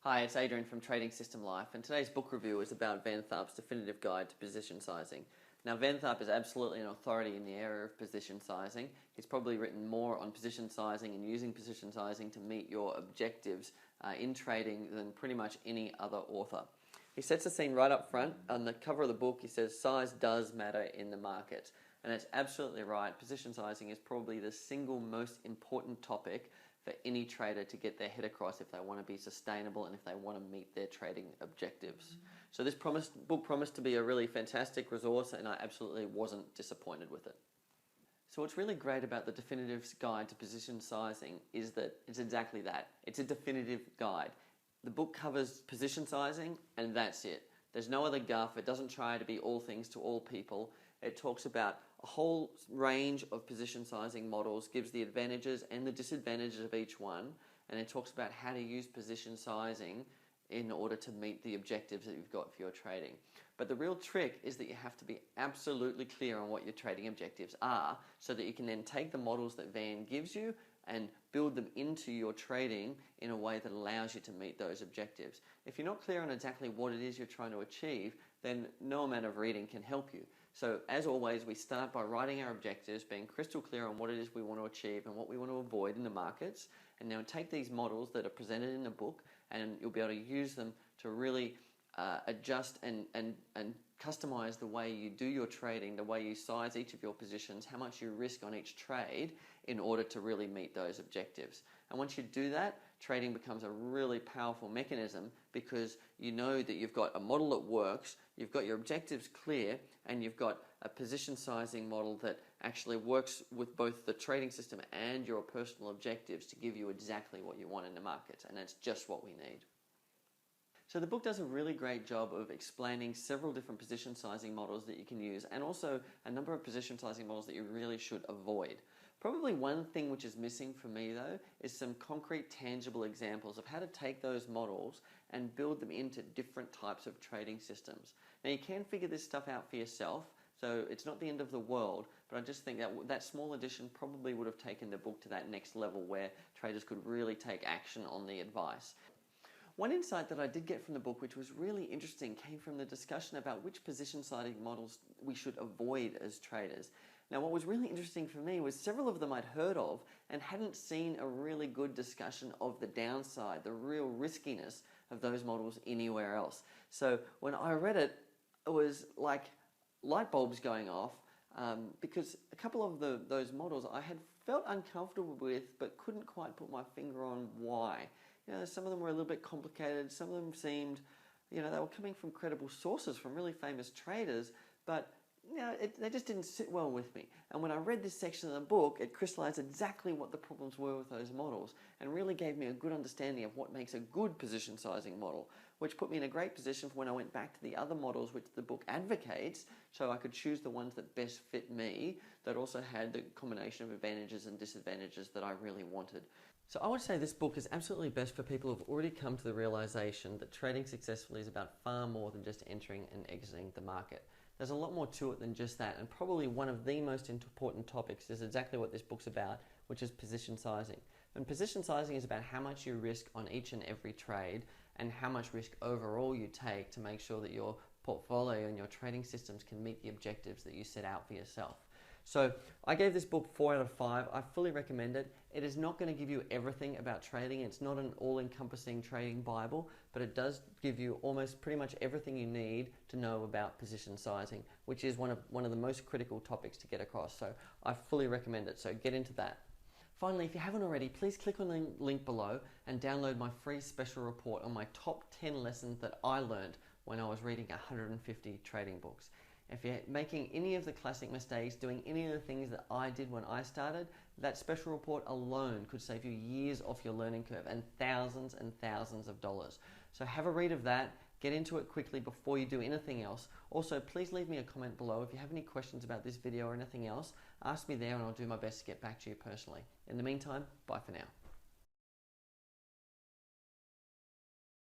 Hi, it's Adrian from Trading System Life, and today's book review is about Van Tharp's definitive guide to position sizing. Now, Van Tharp is absolutely an authority in the area of position sizing. He's probably written more on position sizing and using position sizing to meet your objectives in trading than pretty much any other author. He sets the scene right up front. On the cover of the book, he says size does matter in the market. And that's absolutely right. Position sizing is probably the single most important topic for any trader to get their head across if they want to be sustainable and if they want to meet their trading objectives. So this book promised to be a really fantastic resource, and I absolutely wasn't disappointed with it. So what's really great about the definitive guide to position sizing is that it's exactly that. It's a definitive guide. The book covers position sizing and that's it. There's no other guff. It doesn't try to be all things to all people. It talks about a whole range of position sizing models, gives the advantages and the disadvantages of each one, and it talks about how to use position sizing in order to meet the objectives that you've got for your trading. But the real trick is that you have to be absolutely clear on what your trading objectives are so that you can then take the models that Van gives you and build them into your trading in a way that allows you to meet those objectives. If you're not clear on exactly what it is you're trying to achieve, then no amount of reading can help you. So as always, we start by writing our objectives, being crystal clear on what it is we want to achieve and what we want to avoid in the markets, and now take these models that are presented in the book and you'll be able to use them to really adjust and customize the way you do your trading, the way you size each of your positions, how much you risk on each trade in order to really meet those objectives. And once you do that, trading becomes a really powerful mechanism because you know that you've got a model that works, you've got your objectives clear, and you've got a position sizing model that actually works with both the trading system and your personal objectives to give you exactly what you want in the markets, and that's just what we need. So the book does a really great job of explaining several different position sizing models that you can use, and also a number of position sizing models that you really should avoid. Probably one thing which is missing for me though is some concrete tangible examples of how to take those models and build them into different types of trading systems. Now you can figure this stuff out for yourself, so it's not the end of the world, but I just think that small addition probably would have taken the book to that next level where traders could really take action on the advice. One insight that I did get from the book, which was really interesting, came from the discussion about which position sizing models we should avoid as traders. Now, what was really interesting for me was several of them I'd heard of and hadn't seen a really good discussion of the downside, the real riskiness of those models anywhere else. So when I read it, it was like light bulbs going off because a couple of those models I had felt uncomfortable with but couldn't quite put my finger on why. You know, some of them were a little bit complicated, some of them seemed, they were coming from credible sources, from really famous traders, but they just didn't sit well with me. And when I read this section of the book, it crystallized exactly what the problems were with those models and really gave me a good understanding of what makes a good position sizing model, which put me in a great position for when I went back to the other models which the book advocates, so I could choose the ones that best fit me, that also had the combination of advantages and disadvantages that I really wanted. So I would say this book is absolutely best for people who've already come to the realization that trading successfully is about far more than just entering and exiting the market. There's a lot more to it than just that, and probably one of the most important topics is exactly what this book's about, which is position sizing. And position sizing is about how much you risk on each and every trade and how much risk overall you take to make sure that your portfolio and your trading systems can meet the objectives that you set out for yourself. So I gave this book 4 out of 5. I fully recommend it. It is not going to give you everything about trading. It's not an all-encompassing trading Bible, but it does give you almost pretty much everything you need to know about position sizing, which is one of the most critical topics to get across. So I fully recommend it. So get into that. Finally, if you haven't already, please click on the link below and download my free special report on my top 10 lessons that I learned when I was reading 150 trading books. If you're making any of the classic mistakes, doing any of the things that I did when I started, that special report alone could save you years off your learning curve and thousands of dollars. So have a read of that, get into it quickly before you do anything else. Also, please leave me a comment below. If you have any questions about this video or anything else, ask me there and I'll do my best to get back to you personally. In the meantime, bye for now.